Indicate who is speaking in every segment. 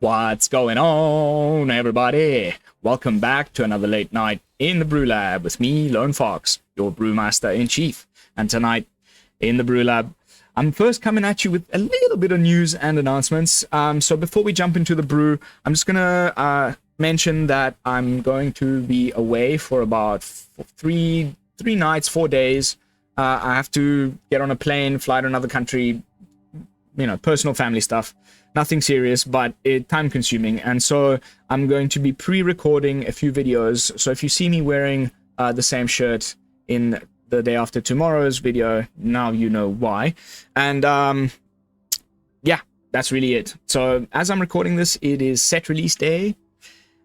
Speaker 1: What's going on, everybody? Welcome back to another late night in the BrewLab with me, Lone Fox, your brewmaster-in-chief. And tonight, in the BrewLab, I'm first coming at you with a little bit of news and announcements. So before we jump into the brew, I'm just gonna mention that I'm going to be away for about three nights, 4 days. I have to get on a plane, fly to another country, you know, personal family stuff. Nothing serious, but time consuming. And so I'm going to be pre-recording a few videos. So if you see me wearing the same shirt in the day after tomorrow's video, now you know why. And yeah, that's really it. So as I'm recording this, it is set release day.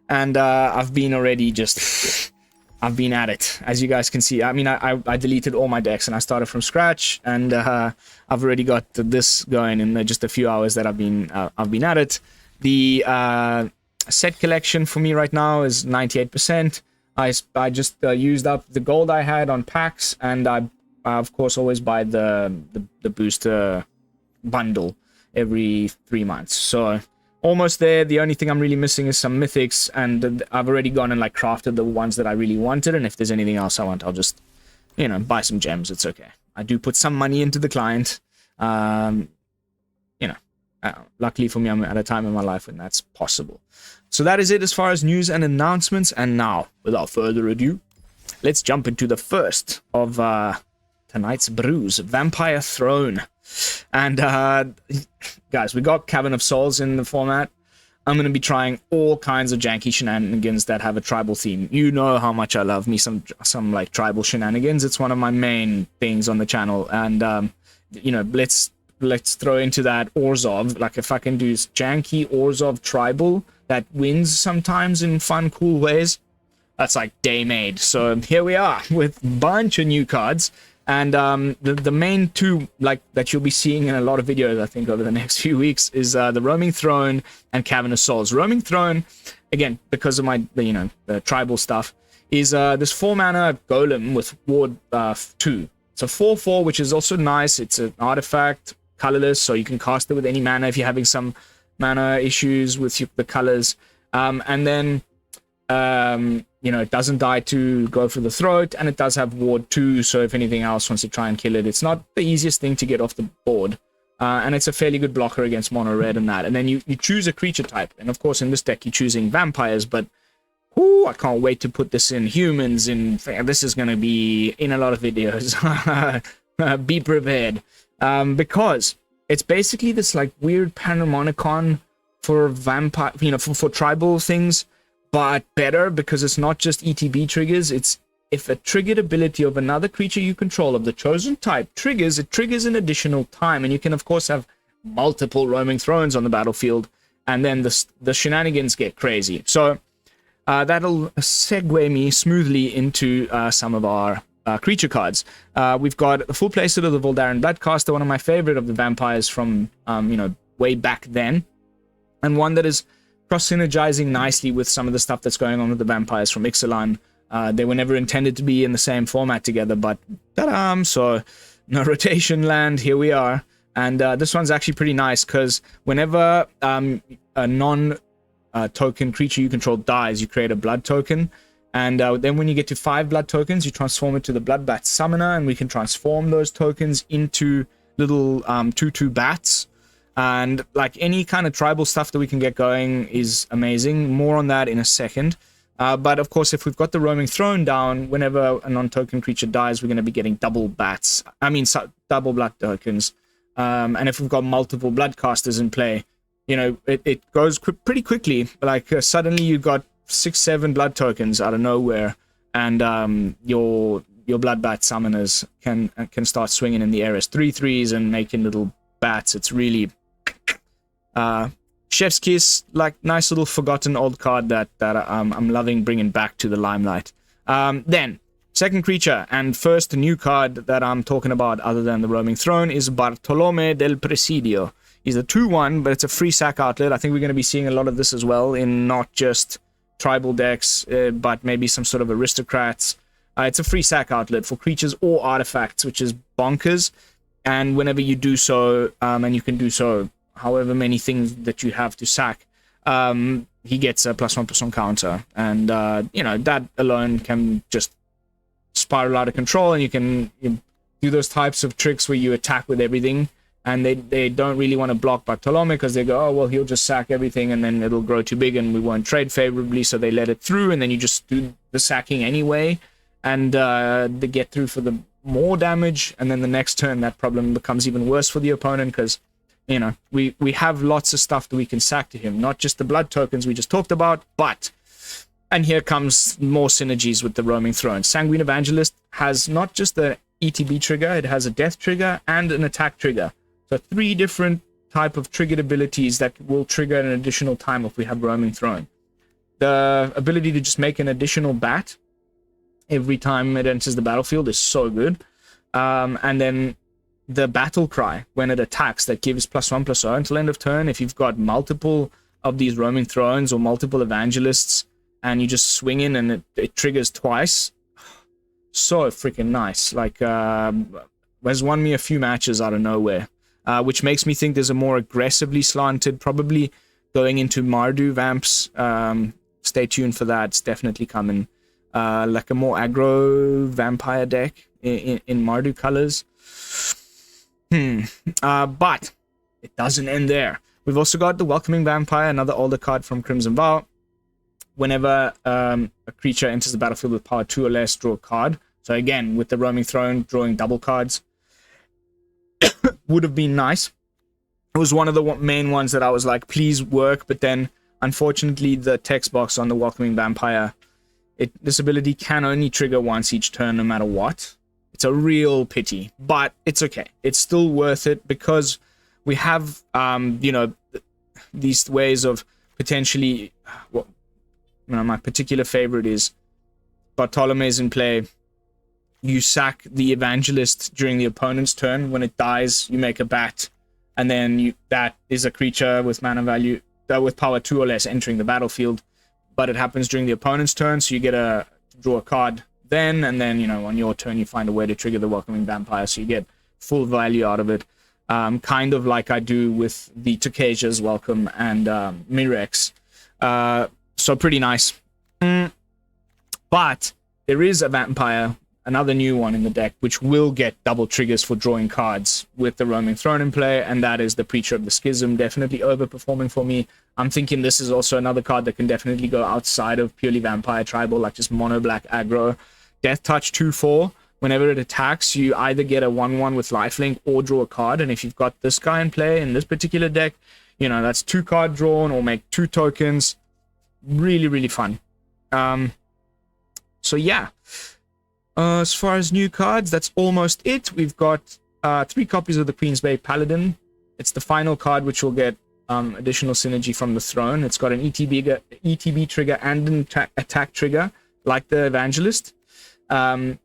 Speaker 1: And I've been already just... I've been at it, as you guys can see. I mean, I deleted all my decks and I started from scratch, and I've already got this going in just a few hours that I've been at it. The set collection for me right now is 98%. I just used up the gold I had on packs, and I of course always buy the booster bundle every 3 months. So almost there. The only thing I'm really missing is some mythics, and I've already gone and like crafted the ones that I really wanted, and if there's anything else I want, I'll just, you know, buy some gems. It's okay. I do put some money into the client. You know, luckily for me, I'm at a time in my life when that's possible. So that is it as far as news and announcements, and now, without further ado, let's jump into the first of tonight's brews, Vampire Throne. And guys, we got Cavern of Souls in the format. I'm going to be trying all kinds of janky shenanigans that have a tribal theme. You know how much I love me some like tribal shenanigans. It's one of my main things on the channel. And you know, let's throw into that Orzhov. Like if I can do janky Orzhov tribal that wins sometimes in fun, cool ways, that's like day made. So here we are with a bunch of new cards. And the main two, like, that you'll be seeing in a lot of videos, I think, over the next few weeks, is the Roaming Throne and Cavern of Souls. Roaming Throne, again, because of my, you know, the tribal stuff, is this 4-mana golem with ward 2. It's a 4/4, which is also nice. It's an artifact, colorless, so you can cast it with any mana if you're having some mana issues with the colors. And then... you know, it doesn't die to go for the throat, and it does have ward 2, so if anything else wants to try and kill it, it's not the easiest thing to get off the board. And it's a fairly good blocker against mono red and that. And then you choose a creature type, and of course in this deck you're choosing vampires, but I can't wait to put this in humans. This is going to be in a lot of videos. Be prepared. Because it's basically this like weird Panharmonicon for vampire, you know, for tribal things, but better because it's not just ETB triggers. It's if a triggered ability of another creature you control of the chosen type triggers, it triggers an additional time. And you can, of course, have multiple Roaming Thrones on the battlefield, and then the shenanigans get crazy. So that'll segue me smoothly into some of our creature cards. We've got the full playset of the Voldaren Bloodcaster, one of my favorite of the vampires from, you know, way back then, and one that is cross-synergizing nicely with some of the stuff that's going on with the vampires from Ixalan. They were never intended to be in the same format together, but so no rotation land, here we are. And this one's actually pretty nice because whenever a non-token creature you control dies, you create a blood token. And then when you get to 5 blood tokens, you transform it to the Bloodbat Summoner, and we can transform those tokens into little 2/2 bats. And like any kind of tribal stuff that we can get going is amazing. More on that in a second. But of course, if we've got the Roaming Throne down, whenever a non-token creature dies, we're going to be getting double bats. I mean, double blood tokens. And if we've got multiple Bloodcasters in play, you know, it goes pretty quickly. Like suddenly you've got 6-7 blood tokens out of nowhere, and your Bloodbat Summoners can start swinging in the air as 3/3s and making little bats. It's really... Chef's Kiss, like nice little forgotten old card that I'm loving bringing back to the limelight. Then second creature and first new card that I'm talking about other than the Roaming Throne is Bartolomé del Presidio. He's a 2/1, but it's a free sack outlet. I think we're going to be seeing a lot of this as well in not just tribal decks, but maybe some sort of aristocrats. It's a free sack outlet for creatures or artifacts, which is bonkers. And whenever you do so, and you can do so however many things that you have to sack, he gets a +1/+1 counter, and that alone can just spiral out of control, and you can do those types of tricks where you attack with everything, and they don't really want to block Bartolomé because they go, oh well, he'll just sack everything and then it'll grow too big and we won't trade favorably, so they let it through, and then you just do the sacking anyway, and they get through for the more damage, and then the next turn that problem becomes even worse for the opponent because we have lots of stuff that we can sack to him, not just the blood tokens we just talked about, and here comes more synergies with the Roaming Throne. Sanguine Evangelist has not just the ETB trigger, it has a death trigger and an attack trigger. So 3 different type of triggered abilities that will trigger an additional time if we have Roaming Throne. The ability to just make an additional bat every time it enters the battlefield is so good. And then the battle cry when it attacks that gives +1/+0 until end of turn. If you've got multiple of these Roaming Thrones or multiple Evangelists and you just swing in and it triggers twice, so freaking nice. Like, has won me a few matches out of nowhere, which makes me think there's a more aggressively slanted, probably going into Mardu Vamps. Stay tuned for that. It's definitely coming. Like a more aggro vampire deck in Mardu colors. But it doesn't end there. We've also got the Welcoming Vampire, another older card from Crimson Vow. Whenever a creature enters the battlefield with power 2 or less, draw a card. So again, with the Roaming Throne, drawing double cards would have been nice. It was one of the main ones that I was like, please work, but then unfortunately the text box on the Welcoming Vampire, this ability can only trigger once each turn no matter what. It's a real pity, but it's okay. It's still worth it because we have, these ways of potentially, my particular favorite is Bartolomé's in play. You sack the Evangelist during the opponent's turn. When it dies, you make a bat, and then that is a creature with mana value, with power 2 or less entering the battlefield. But it happens during the opponent's turn, so you get to draw a card then, and then, on your turn, you find a way to trigger the Welcoming Vampire, so you get full value out of it. Kind of like I do with the Tokasia's Welcome and Mirex. So pretty nice. But there is a vampire, another new one in the deck, which will get double triggers for drawing cards with the Roaming Throne in play, and that is the Preacher of the Schism, definitely overperforming for me. I'm thinking this is also another card that can definitely go outside of purely vampire tribal, like just mono black aggro. Death Touch 2/4. Whenever it attacks, you either get a 1/1 with lifelink or draw a card, and if you've got this guy in play in this particular deck, that's 2 card drawn or make 2 tokens. Really, really fun. So yeah. As far as new cards, that's almost it. We've got 3 copies of the Queen's Bay Paladin. It's the final card, which will get additional synergy from the throne. It's got an ETB trigger and an attack trigger, like the Evangelist.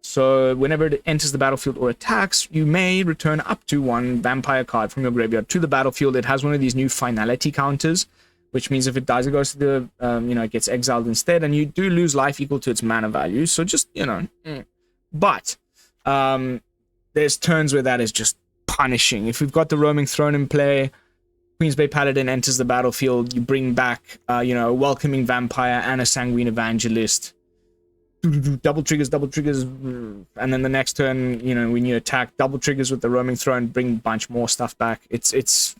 Speaker 1: So whenever it enters the battlefield or attacks, you may return up to 1 vampire card from your graveyard to the battlefield. It has one of these new finality counters, which means if it dies, it goes to the, it gets exiled instead, and you do lose life equal to its mana value. So just, But there's turns where that is just punishing. If we've got the Roaming Throne in play, Queen's Bay Paladin enters the battlefield, you bring back, a Welcoming Vampire and a Sanguine Evangelist. Double triggers, and then the next turn, when you attack, double triggers with the Roaming Throne, bring a bunch more stuff back. It's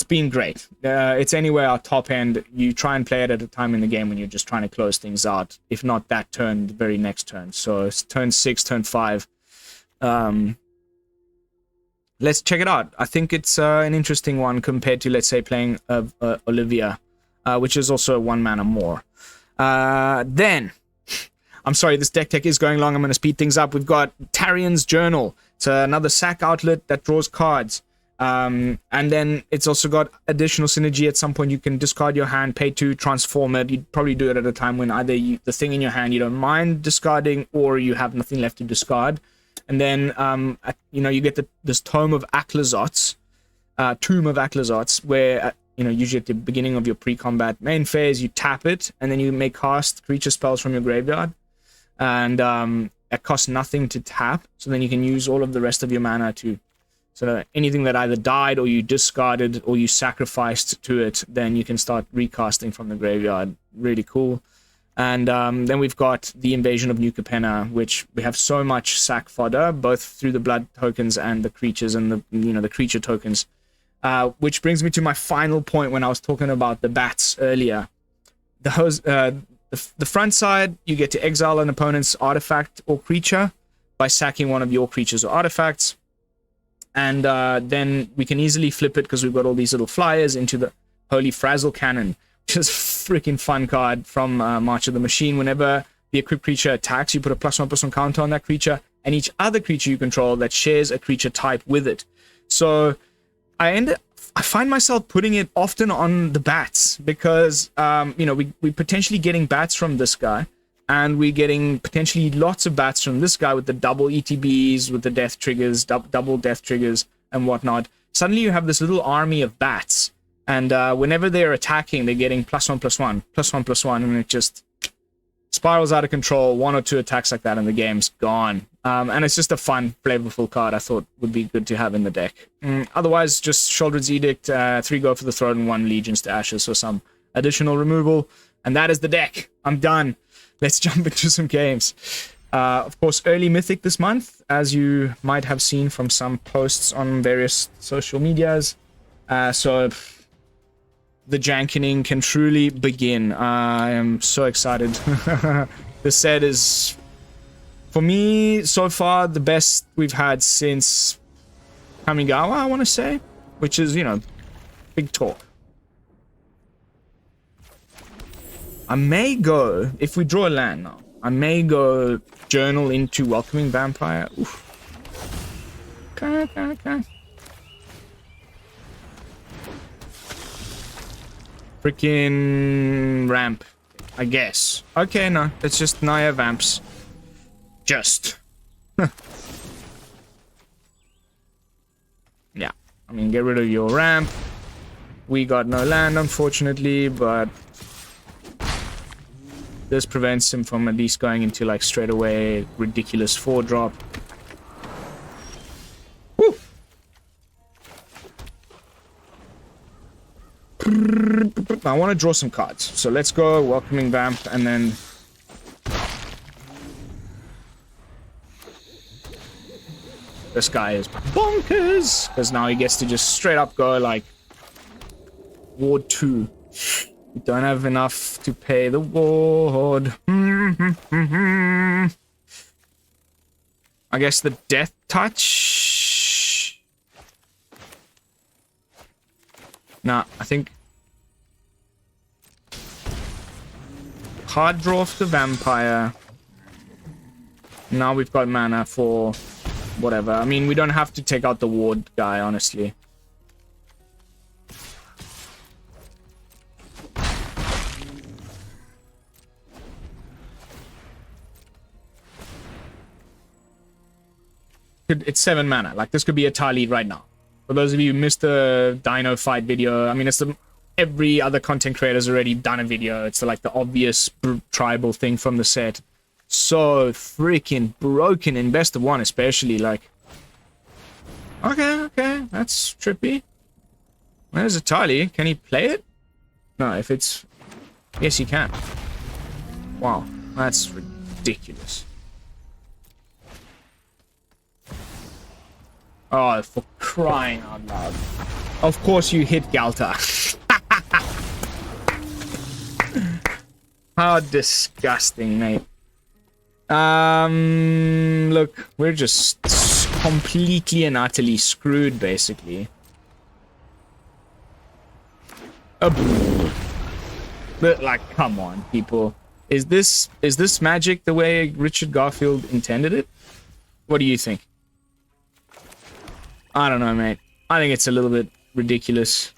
Speaker 1: been great. It's anywhere our top end. You try and play it at a time in the game when you're just trying to close things out. If not that turn, the very next turn. So it's turn 6, turn 5. Let's check it out. I think it's an interesting one compared to, let's say, playing Olivia, which is also 1 mana more. Then, I'm sorry, this deck tech is going long. I'm going to speed things up. We've got Tarrian's Journal. It's another sack outlet that draws cards. And then it's also got additional synergy. At some point you can discard your hand, pay to transform it. You'd probably do it at a time when either the thing in your hand you don't mind discarding, or you have nothing left to discard. And then you get this Tomb of Aclazotz, where usually at the beginning of your pre-combat main phase, you tap it, and then you may cast creature spells from your graveyard, and it costs nothing to tap, so then you can use all of the rest of your mana to So anything that either died or you discarded or you sacrificed to it, then you can start recasting from the graveyard. Really cool. And then we've got the Invasion of New Capenna, which we have so much sack fodder, both through the blood tokens and the creatures and the the creature tokens. Which brings me to my final point when I was talking about the bats earlier. The front side, you get to exile an opponent's artifact or creature by sacking one of your creatures or artifacts. And then we can easily flip it because we've got all these little flyers into the Holy Frazzle Cannon, which is a freaking fun card from March of the Machine. Whenever the equipped creature attacks, you put a +1/+1 counter on that creature, and each other creature you control that shares a creature type with it. So I find myself putting it often on the bats because, we're potentially getting bats from this guy, and we're getting potentially lots of bats from this guy with the double ETBs, with the death triggers, double death triggers, and whatnot. Suddenly you have this little army of bats, and whenever they're attacking, they're getting +1/+1, +1/+1, and it just spirals out of control. 1 or 2 attacks like that, and the game's gone. And it's just a fun, flavorful card I thought would be good to have in the deck. Otherwise, just Sheoldred's Edict, 3 Go for the Throat, and 1 Legions to Ashes for some additional removal. And that is the deck. I'm done. Let's jump into some games. Of course, early Mythic this month, as you might have seen from some posts on various social medias. So the jankening can truly begin. I am so excited. This set is, for me, so far, the best we've had since Kamigawa, I want to say, which is, big talk. I may go, if we draw a land now, I may go Journal into Welcoming Vampire. Oof. Okay. Freaking ramp, I guess. Okay, no, it's just Naya Vamps. Just. Yeah, I mean, get rid of your ramp. We got no land, unfortunately, but this prevents him from at least going into, like, straight away ridiculous 4-drop. Woo! I want to draw some cards, so let's go Welcoming Vamp, and then this guy is bonkers because now he gets to just straight up go like Ward 2. We don't have enough to pay the ward. I guess the Death Touch. Nah, I think hard draw off the Vampire. Now we've got mana for whatever. I mean, we don't have to take out the ward guy, honestly. It's 7 mana. Like, this could be a tie lead right now. For those of you who missed the Dino fight video, I mean, it's every other content creator's already done a video. It's like the obvious tribal thing from the set. So freaking broken in best of 1, especially. Like, okay, that's trippy. Where's Atali? Can he play it? No, if it's... Yes, he can. Wow, that's ridiculous. Oh, for crying out loud. Of course you hit Galta. How disgusting, mate. Look, we're just completely and utterly screwed, basically. But, like, come on, people. Is this Magic the way Richard Garfield intended it? What do you think? I don't know, mate. I think it's a little bit ridiculous.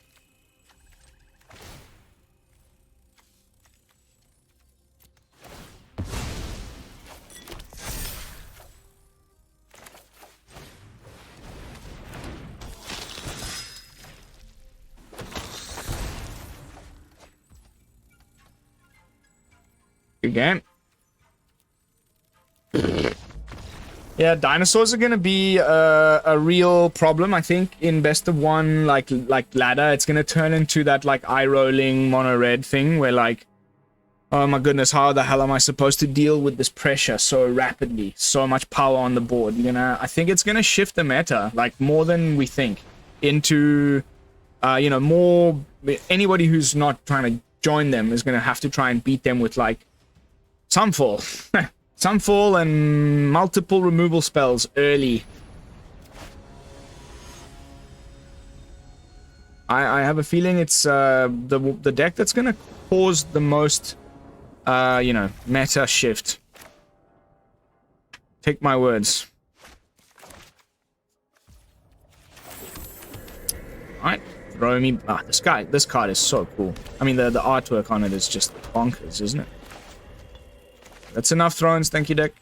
Speaker 1: Good game. Yeah, Yeah, dinosaurs are gonna be a real problem, I think, in best of one, like ladder. It's gonna turn into that like eye rolling mono red thing where like, oh my goodness, how the hell am I supposed to deal with this pressure so rapidly? So much power on the board. I think it's gonna shift the meta like more than we think into, you know, more. Anybody who's not trying to join them is gonna have to try and beat them with like Sunfall. Sunfall and multiple removal spells early. I have a feeling it's the deck that's gonna cause the most, you know, meta shift. Take my words. Alright, throw me. This card is so cool. I mean, the artwork on it is just bonkers, isn't it? That's enough thrones, thank you, deck.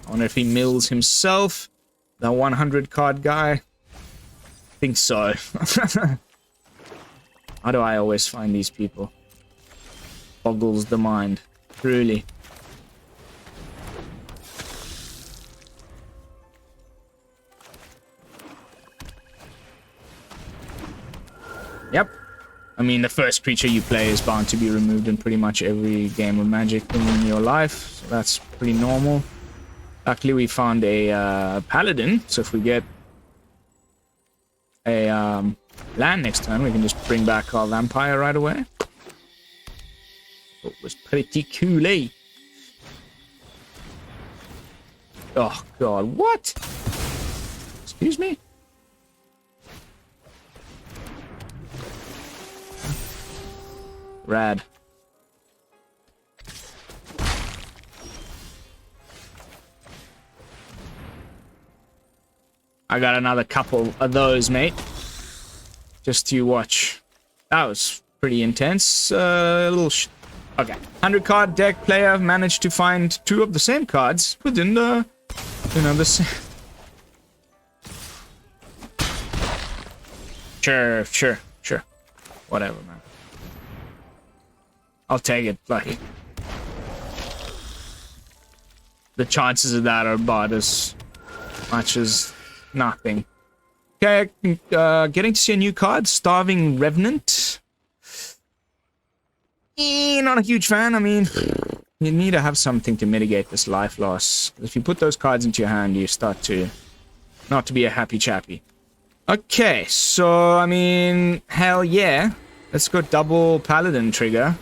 Speaker 1: I wonder if he mills himself. The 100 card guy. I think so. How do I always find these people? Boggles the mind. Truly. Yep. I mean, the first creature you play is bound to be removed in pretty much every game of Magic in your life, so that's pretty normal. Luckily, we found a Paladin, so if we get a land next turn, we can just bring back our Vampire right away. It was pretty cool, eh? Oh, God, what? Excuse me? Rad. I got another couple of those, mate. Just to watch. That was pretty intense. Okay. 100 card deck player managed to find 2 of the same cards within the, you know, the same. Sure. Whatever, man. I'll take it, like. The chances of that are about as much as nothing. Okay, getting to see a new card, Starving Revenant. Not a huge fan. I mean, you need to have something to mitigate this life loss. If you put those cards into your hand, you start to not to be a happy chappy. Okay, so, I mean, hell yeah. Let's go double Paladin trigger.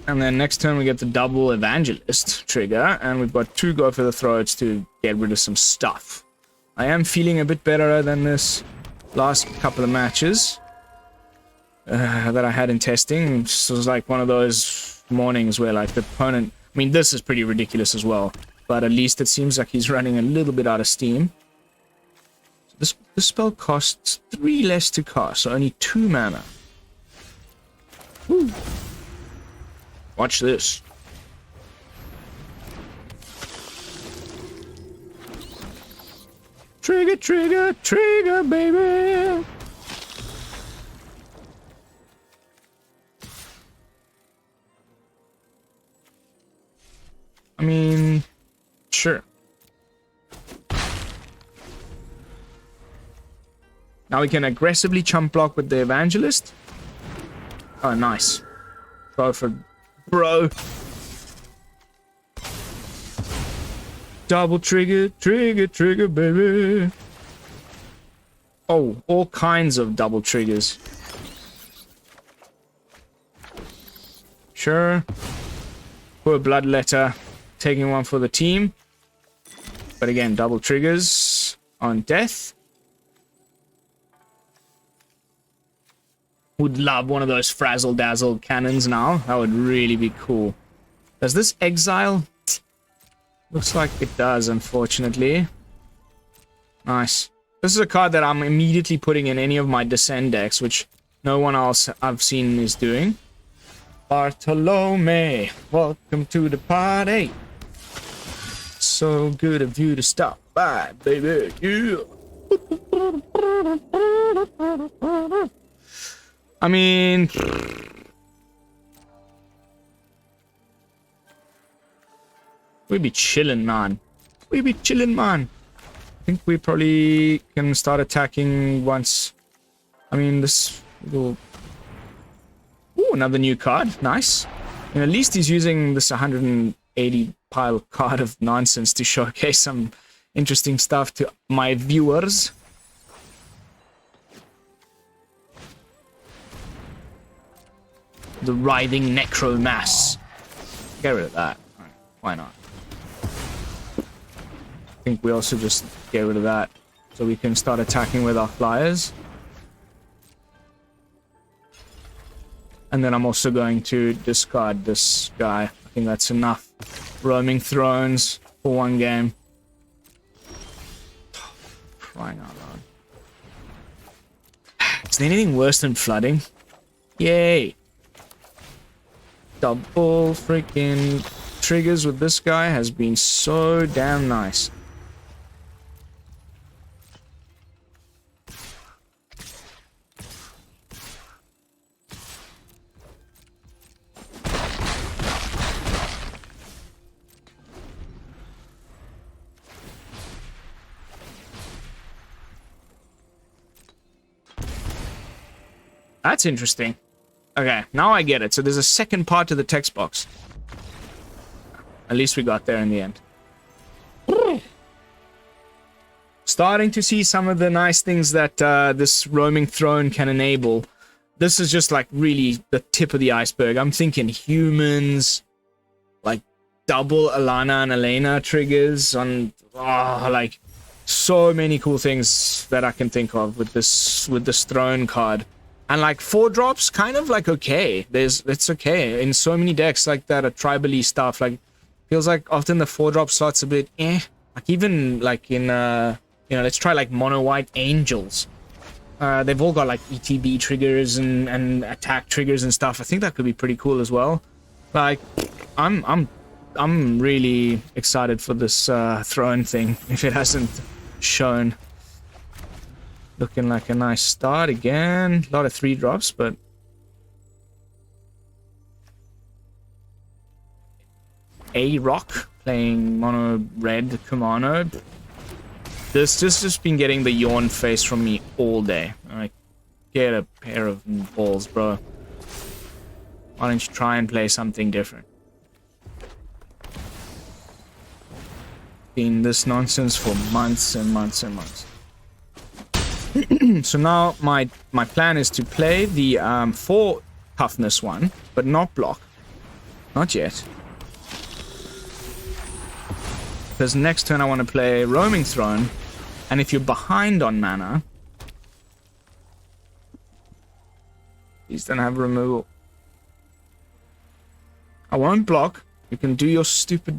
Speaker 1: And then next turn we get the double Evangelist trigger, and we've got 2 go for the throats to get rid of some stuff. I am feeling a bit better than this last couple of matches that I had in testing. This was like one of those mornings where like the opponent... I mean, this is pretty ridiculous as well, but at least it seems like he's running a little bit out of steam. So this spell costs 3 less to cast, so only 2 mana. Woo. Watch this. Trigger, trigger, trigger, baby. I mean, sure. Now we can aggressively chump block with the Evangelist. Oh, nice. Go for... Bro. Double trigger, trigger, baby. Oh, all kinds of double triggers. Sure. Poor Bloodletter. Taking one for the team. But again, double triggers on death. Would love one of those frazzle dazzle cannons now. That would really be cool. Does this exile? Looks like it does, unfortunately. Nice. This is a card that I'm immediately putting in any of my Descend decks, which no one else I've seen is doing. Bartolomé, welcome to the party. So good of you to stop by, baby. Yeah. I mean, we be chilling, man. We be chilling, man. I think we probably can start attacking once. I mean, this will... Ooh, another new card. Nice. And at least he's using this 180 pile card of nonsense to showcase some interesting stuff to my viewers. The writhing necromass. Get rid of that. Right, why not? I think we also just get rid of that so we can start attacking with our flyers. And then I'm also going to discard this guy. I think that's enough. Roaming Thrones for one game. Crying out loud. Is there anything worse than flooding? Yay! Double freaking triggers with this guy has been so damn nice. That's interesting. Okay, now I get it. So there's a second part to the text box. At least we got there in the end. Starting to see some of the nice things that this roaming throne can enable. This is just like really the tip of the iceberg. I'm thinking humans, like double Alana and Elena triggers on, like so many cool things that I can think of with this throne card. And like 4 drops, kind of like okay. It's okay in so many decks like that, a tribally stuff. Like feels like often the 4 drop slots a bit eh. Like even like in let's try like mono white angels. They've all got like ETB triggers and attack triggers and stuff. I think that could be pretty cool as well. Like I'm really excited for this throne thing if it hasn't shown. Looking like a nice start again. A lot of 3 drops, but A Rock playing mono red Kumano. This just been getting the yawn face from me all day. Like, get a pair of balls, bro. Why don't you try and play something different? Been this nonsense for months and months and months. So now my plan is to play the 4 toughness one, but not block. Not yet. Because next turn I want to play Roaming Throne, and if you're behind on mana, please don't have removal. I won't block. You can do your stupid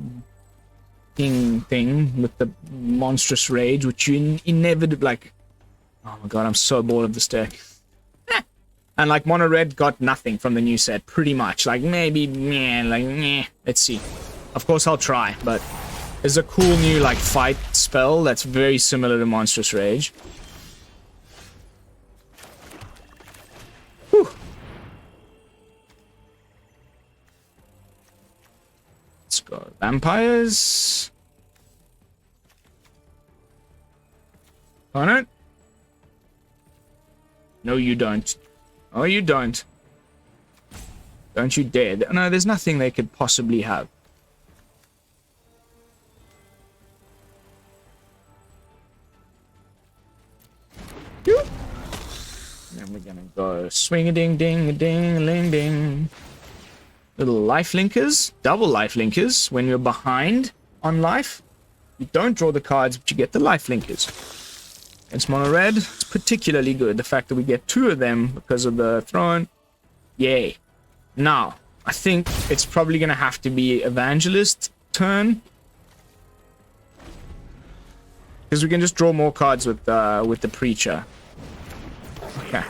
Speaker 1: thing with the monstrous rage, which you inevitably like. Oh my god, I'm so bored of this deck. And like mono red got nothing from the new set, pretty much. Like maybe, meh. Let's see. Of course I'll try, but there's a cool new like fight spell that's very similar to Monstrous Rage. Whew. Let's go. Vampires. On it. No, you don't. Oh, you don't. Don't you dare. No, there's nothing they could possibly have. Then we're gonna go swing-a-ding-ding-a-ding-a-ling-ding. Little life linkers. Double life linkers. When you're behind on life, you don't draw the cards, but you get the life linkers. Against mono red, it's particularly good. The fact that we get 2 of them because of the throne. Yay. Now, I think it's probably going to have to be Evangelist turn. Because we can just draw more cards with the Preacher. Okay.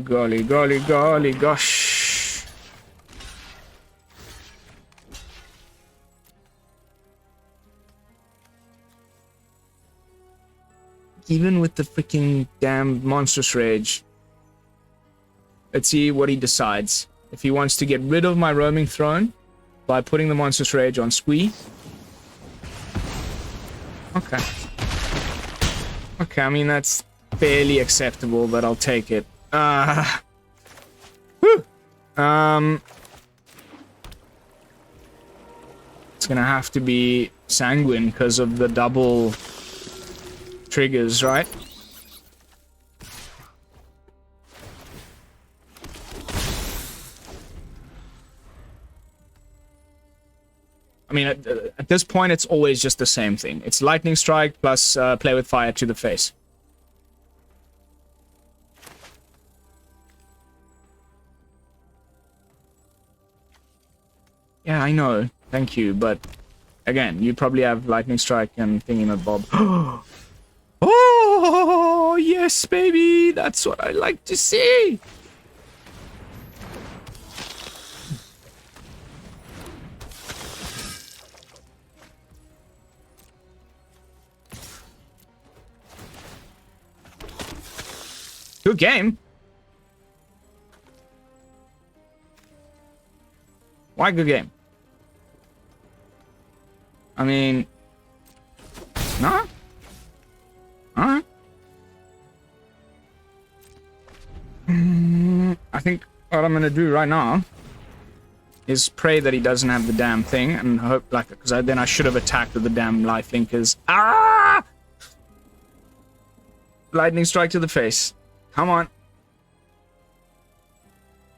Speaker 1: Golly, gosh. even with the freaking damn Monstrous Rage. Let's see what he decides. If he wants to get rid of my Roaming Throne by putting the Monstrous Rage on Squee. Okay. Okay, I mean, that's barely acceptable, but I'll take it. Whew. It's gonna have to be Sanguine because of the double triggers, right? I mean, at this point, it's always just the same thing. It's Lightning Strike plus Play with Fire to the face. Yeah, I know. Thank you, but again, you probably have Lightning Strike and Thingamabob. Oh, yes, baby! That's what I like to see! Good game. Why good game? I mean, no? Alright. I think what I'm gonna do right now is pray that he doesn't have the damn thing and hope, like, because then I should have attacked with the damn life linkers. Ah! Lightning Strike to the face. Come on.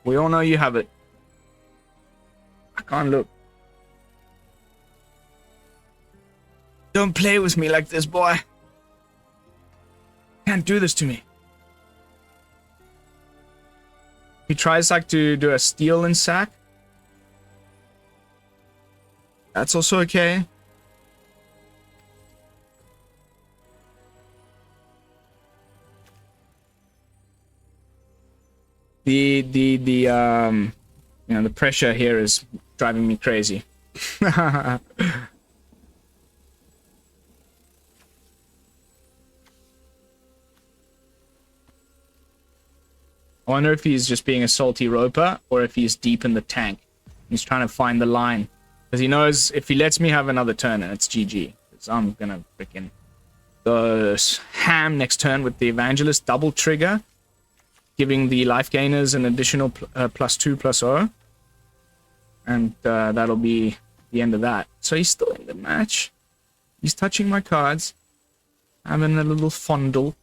Speaker 1: We all know you have it. I can't look. Don't play with me like this, boy. Can't do this to me. He tries like to do a steal and sack. That's also okay. You know, the pressure here is driving me crazy. I wonder if he's just being a salty roper or if he's deep in the tank. He's trying to find the line. Because he knows if he lets me have another turn, and it's GG. Because I'm gonna freaking go ham next turn with the Evangelist double trigger, giving the life gainers an additional +2/+0. And that'll be the end of that. So he's still in the match. He's touching my cards. Having a little fondle.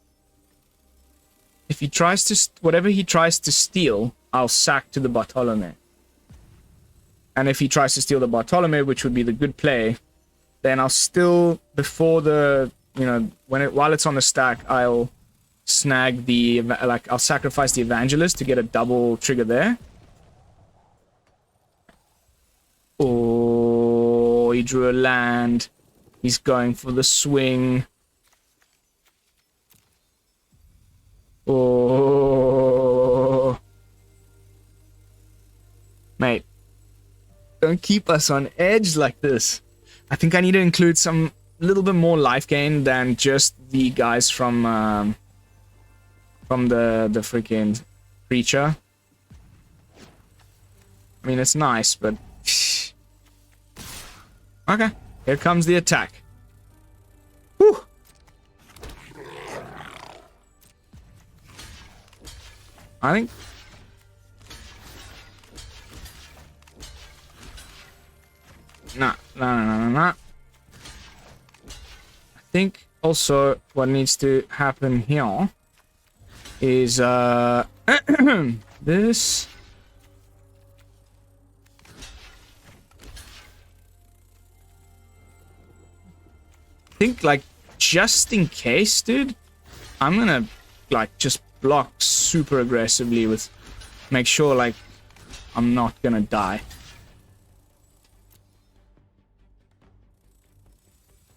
Speaker 1: If he tries to... whatever he tries to steal, I'll sack to the Bartolomé. And if he tries to steal the Bartolomé, which would be the good play, then I'll still, before the... you know, while it's on the stack, I'll snag the... like, I'll sacrifice the Evangelist to get a double trigger there. Oh, he drew a land. He's going for the swing. Oh. Mate. Don't keep us on edge like this. I think I need to include some little bit more life gain than just the guys from the freaking creature. I mean, it's nice, but... okay, here comes the attack. Whew. I think... Nah. I think also what needs to happen here is this. I think, like, just in case, dude, I'm gonna, like, just block super aggressively with, make sure, like, I'm not gonna die.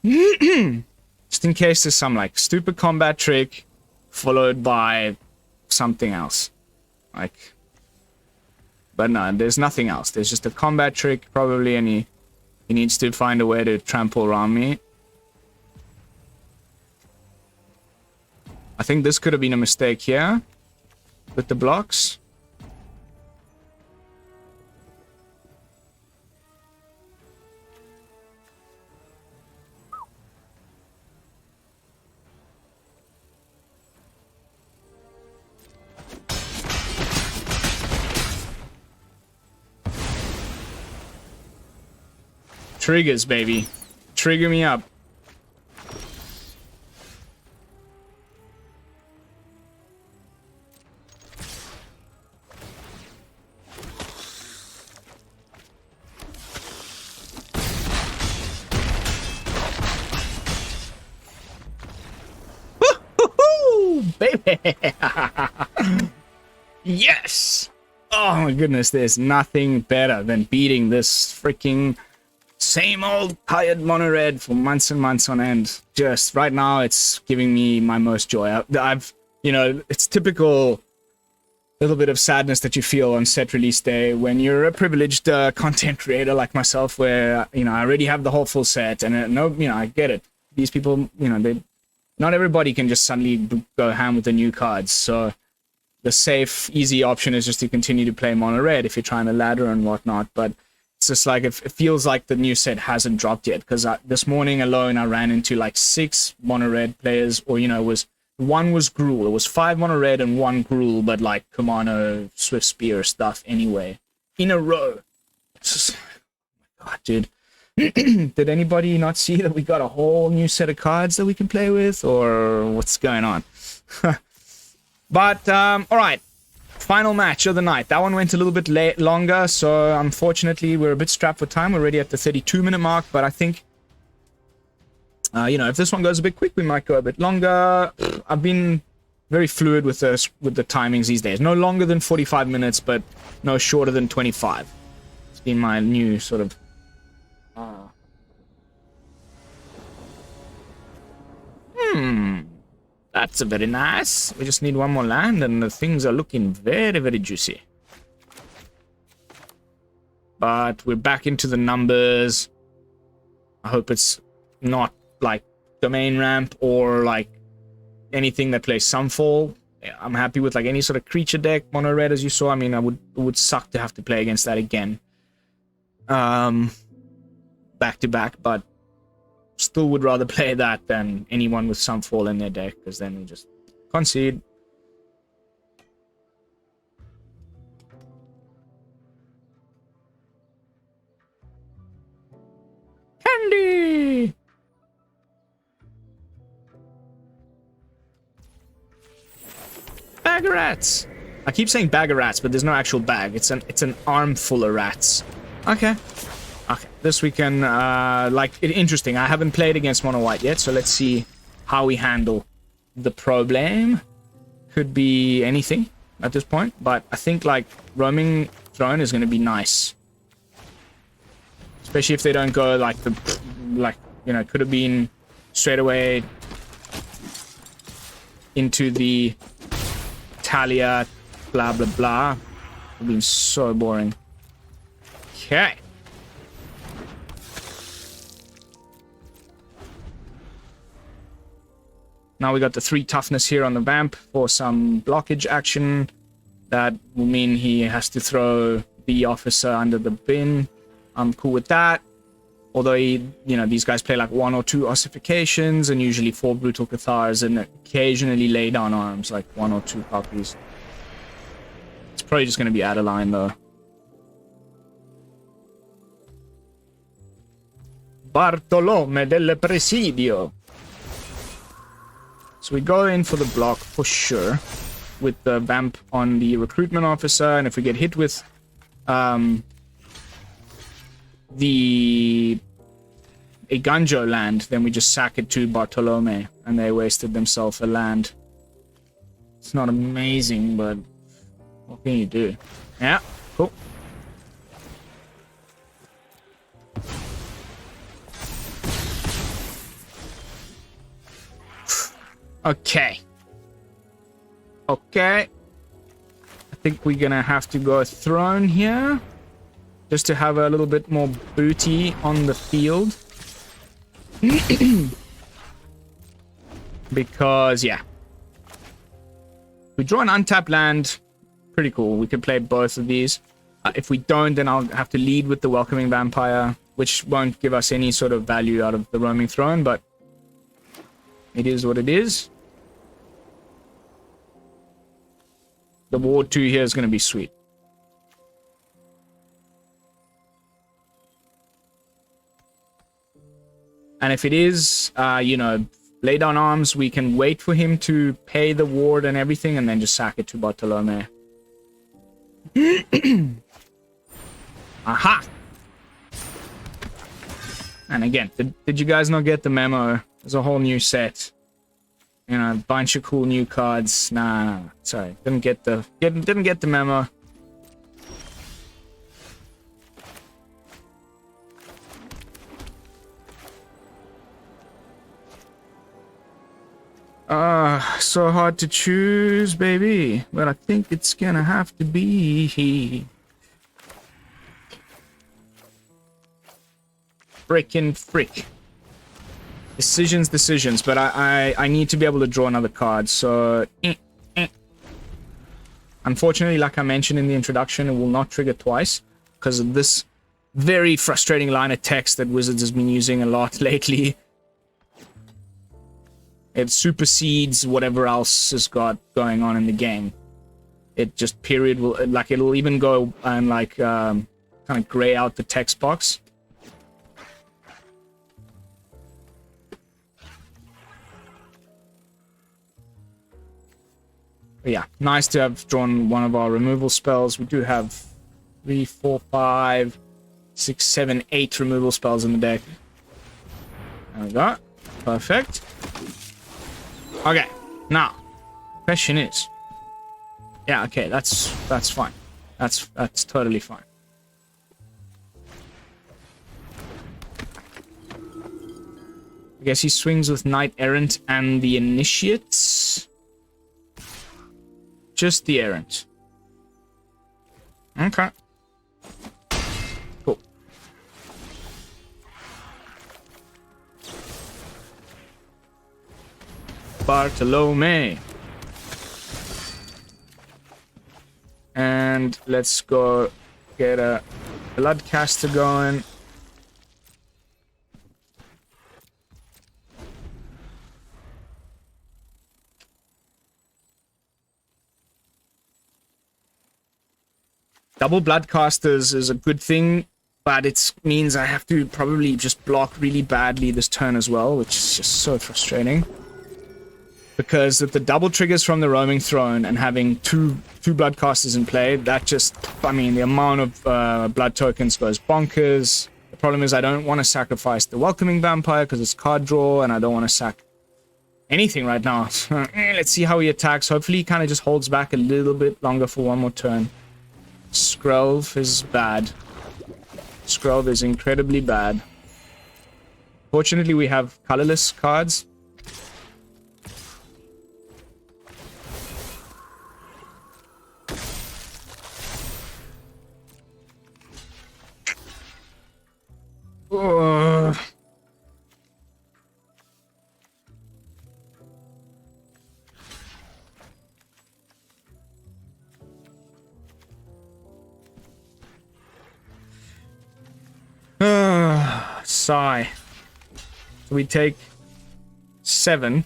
Speaker 1: Just in case there's some, like, stupid combat trick followed by something else. Like, but no, there's nothing else. There's just a combat trick, probably, and he needs to find a way to trample around me. I think this could have been a mistake here with the blocks. Triggers, baby. Trigger me up. Baby. Yes. Oh my goodness, there's nothing better than beating this freaking same old tired mono red for months and months on end. Just right now, it's giving me my most joy. I've you know, it's typical little bit of sadness that you feel on set release day when you're a privileged content creator like myself, where, you know, I already have the whole full set, and no, you know, I get it. These people, you know, not everybody can just suddenly go ham with the new cards. So the safe, easy option is just to continue to play mono red if you're trying to ladder and whatnot. But it's just like, it feels like the new set hasn't dropped yet, because this morning alone I ran into like 6 mono red players, or, you know, one was Gruul. It was 5 mono red and 1 Gruul, but like Kumano, Swift Spear stuff anyway, in a row. It's just, oh my god, dude. Did anybody not see that we got a whole new set of cards that we can play with, or what's going on? But all right, final match of the night. That one went a little bit longer, so unfortunately we're a bit strapped for time. We're already at the 32-minute mark, but I think, you know, if this one goes a bit quick, we might go a bit longer. I've been very fluid with the timings these days. No longer than 45 minutes, but no shorter than 25. It's been my new sort of... That's a very nice. We just need one more land, and the things are looking very, very juicy. But we're back into the numbers. I hope it's not like domain ramp or like anything that plays Sunfall. I'm happy with like any sort of creature deck, mono red, as you saw. I mean, it would suck to have to play against that again. Back to back, but still would rather play that than anyone with Sunfall in their deck, because then we just concede. Candy! Bag of rats! I keep saying bag of rats, but there's no actual bag. It's an armful of rats. Okay. Okay, this we can, interesting. I haven't played against mono white yet, so let's see how we handle the problem. Could be anything at this point, but I think, like, roaming throne is going to be nice. Especially if they don't go, like, you know, it could have been straight away into the Talia, blah, blah, blah. It would have been so boring. Okay. Now we got the 3 toughness here on the vamp for some blockage action. That will mean he has to throw the officer under the bin. I'm cool with that. Although, you know, these guys play like 1 or 2 ossifications and usually 4 brutal cathars and occasionally lay down arms, like 1 or 2 copies. It's probably just going to be out of line though. Bartolomé del Presidio. So we go in for the block for sure with the vamp on the recruitment officer, and if we get hit with the Eiganjo land, then we just sack it to Bartolomé, and they wasted themselves a land. It's not amazing, but what can you do? Yeah, cool. Okay. Okay. I think we're gonna have to go throne here, just to have a little bit more booty on the field. Because, yeah, we draw an untapped land, pretty cool. We could play both of these. If we don't, then I'll have to lead with the Welcoming Vampire, which won't give us any sort of value out of the Roaming Throne, but it is what it is. The Ward 2 here is going to be sweet. And if it is, you know, lay down arms, we can wait for him to pay the ward and everything, and then just sack it to Bartolomé. Aha! And again, did you guys not get the memo? There's a whole new set. You know, a bunch of cool new cards. Nah, sorry, didn't get the memo. So hard to choose, baby. But I think it's gonna have to be... Frickin' frick. Decisions. But I need to be able to draw another card, so... Unfortunately, like I mentioned in the introduction, it will not trigger twice, because of this very frustrating line of text that Wizards has been using a lot lately. It supersedes whatever else has got going on in the game. It just period will, like, it'll even go and like kind of gray out the text box. But yeah, nice to have drawn one of our removal spells. We do have 3, 4, 5, 6, 7, 8 removal spells in the deck. There we go. Perfect. Okay, now, question is, yeah, okay, that's fine. That's totally fine. I guess he swings with Knight Errant and the Initiates. Just the Errant. Okay. Cool. Bartolomé. And let's go get a Bloodcaster going. Double Bloodcasters is a good thing, but it means I have to probably just block really badly this turn as well, which is just so frustrating. Because with the double triggers from the Roaming Throne and having two Bloodcasters in play, that just, I mean, the amount of blood tokens goes bonkers. The problem is I don't want to sacrifice the Welcoming Vampire because it's card draw, and I don't want to sack anything right now. Let's see how he attacks. Hopefully he kind of just holds back a little bit longer for one more turn. Skrelv is bad. Skrelv is incredibly bad. Fortunately, we have colorless cards. Sigh. So we take 7.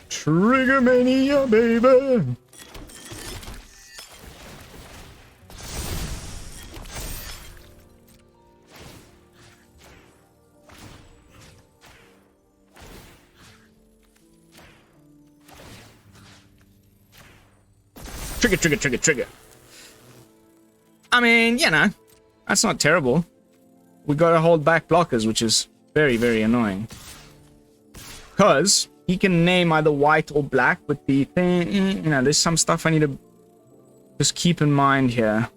Speaker 1: Trigger mania, baby. Trigger. I mean, you know, that's not terrible. We gotta hold back blockers, which is very, very annoying. Because he can name either white or black with the thing. You know, there's some stuff I need to just keep in mind here.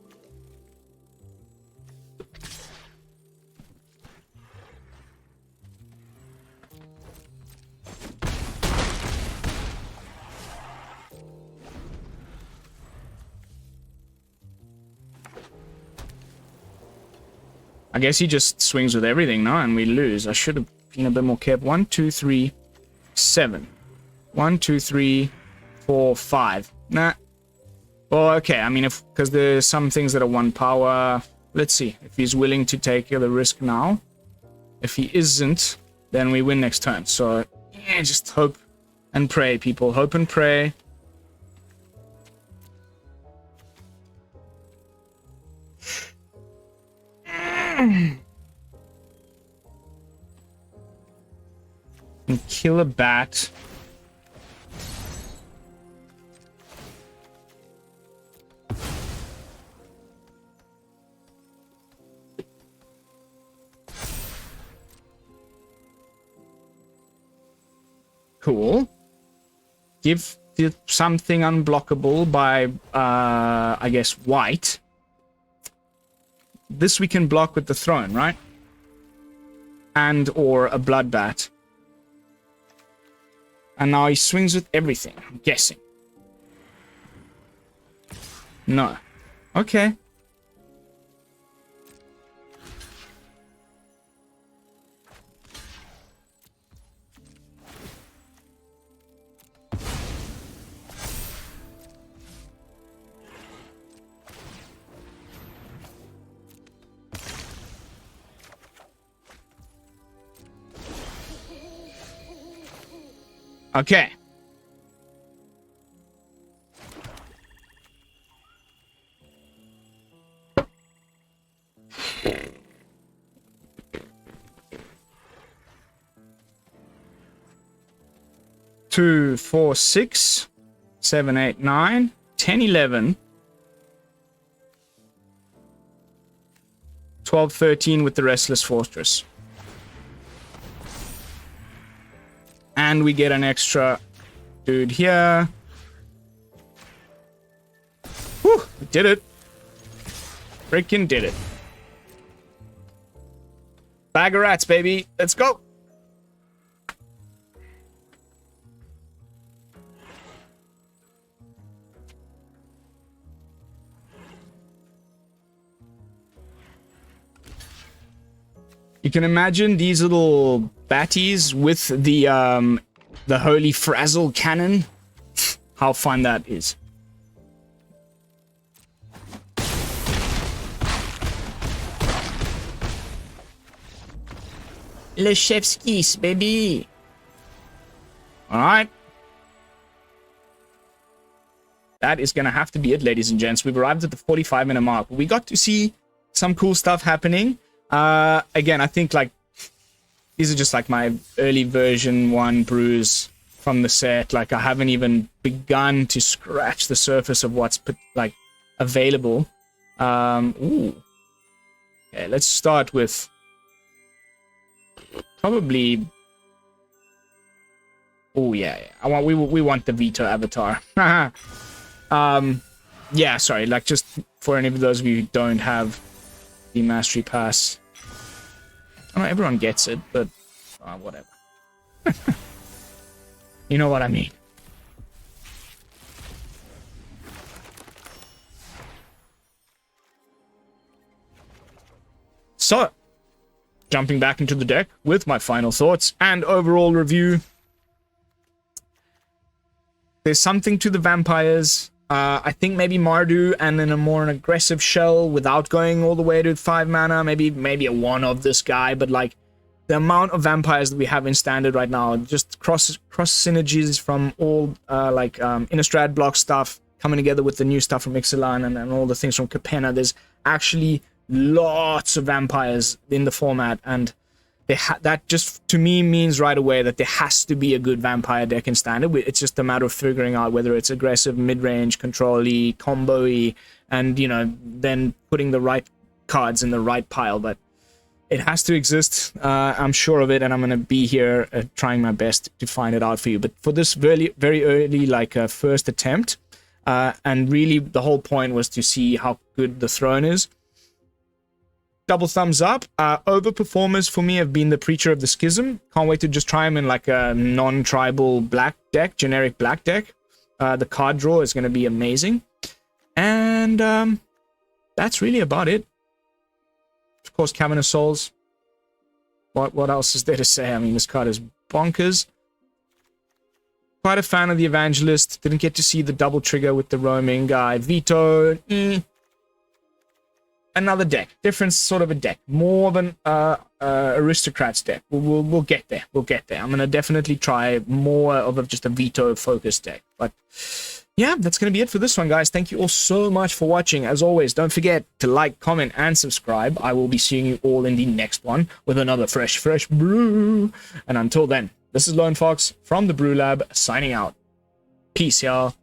Speaker 1: I guess he just swings with everything now and we lose. I should have been a bit more careful. 1, 2, 3, 7. 1, 2, 3, 4, 5. Nah. Well, okay. I mean, because there's some things that are 1 power. Let's see if he's willing to take the risk now. If he isn't, then we win next turn. So, yeah, just hope and pray, people. Hope and pray. And kill a bat. Cool. Give something unblockable by, I guess, white. This we can block with the throne, right? And or a bloodbat. And now he swings with everything, I'm guessing. No. Okay. Okay. Two, 4, 6, 7, 8, 9, 10, 11, 12, 13 with the Restless Fortress. And we get an extra dude here. Whew, we did it. Freaking did it. Bag of rats, baby. Let's go. You can imagine these little batties with the holy frazzle cannon. How fun that is. Le chef's kiss, baby. All right. That is gonna have to be it, ladies and gents. We've arrived at the 45-minute mark. We got to see some cool stuff happening. Again, I think like these are just like my early version 1 brews from the set. Like I haven't even begun to scratch the surface of what's like available. Ooh. Okay, let's start with probably. Oh yeah. We want the Vito avatar. Yeah, sorry. Like just for any of those of you who don't have the mastery pass. I know everyone gets it, but whatever. You know what I mean. So, jumping back into the deck with my final thoughts and overall review. There's something to the vampires. I think maybe Mardu and then a more aggressive shell without going all the way to 5 mana. Maybe a 1 of this guy, but like the amount of vampires that we have in standard right now, just cross synergies from all Innistrad block stuff coming together with the new stuff from Ixalan and all the things from Capenna. There's actually lots of vampires in the format, and that just to me means right away that there has to be a good vampire deck in standard. It's just a matter of figuring out whether it's aggressive, mid-range, control-y, combo-y, and then putting the right cards in the right pile. But it has to exist. I'm sure of it, and I'm gonna be here trying my best to find it out for you. But for this very early first attempt, and really the whole point was to see how good the throne is. Double thumbs up. Overperformers for me have been the Preacher of the Schism. Can't wait to just try him in like a non-tribal black deck, generic black deck. The card draw is going to be amazing. And that's really about it. Of course, Cavern of Souls. What else is there to say? I mean, this card is bonkers. Quite a fan of the Evangelist. Didn't get to see the double trigger with the roaming guy. Vito. Another deck. Different sort of a deck. More than Aristocrats deck. We'll get there. We'll get there. I'm going to definitely try more of just a Vito-focused deck. But yeah, that's going to be it for this one, guys. Thank you all so much for watching. As always, don't forget to like, comment, and subscribe. I will be seeing you all in the next one with another fresh brew. And until then, this is Lone Fox from the BrewLab signing out. Peace, y'all.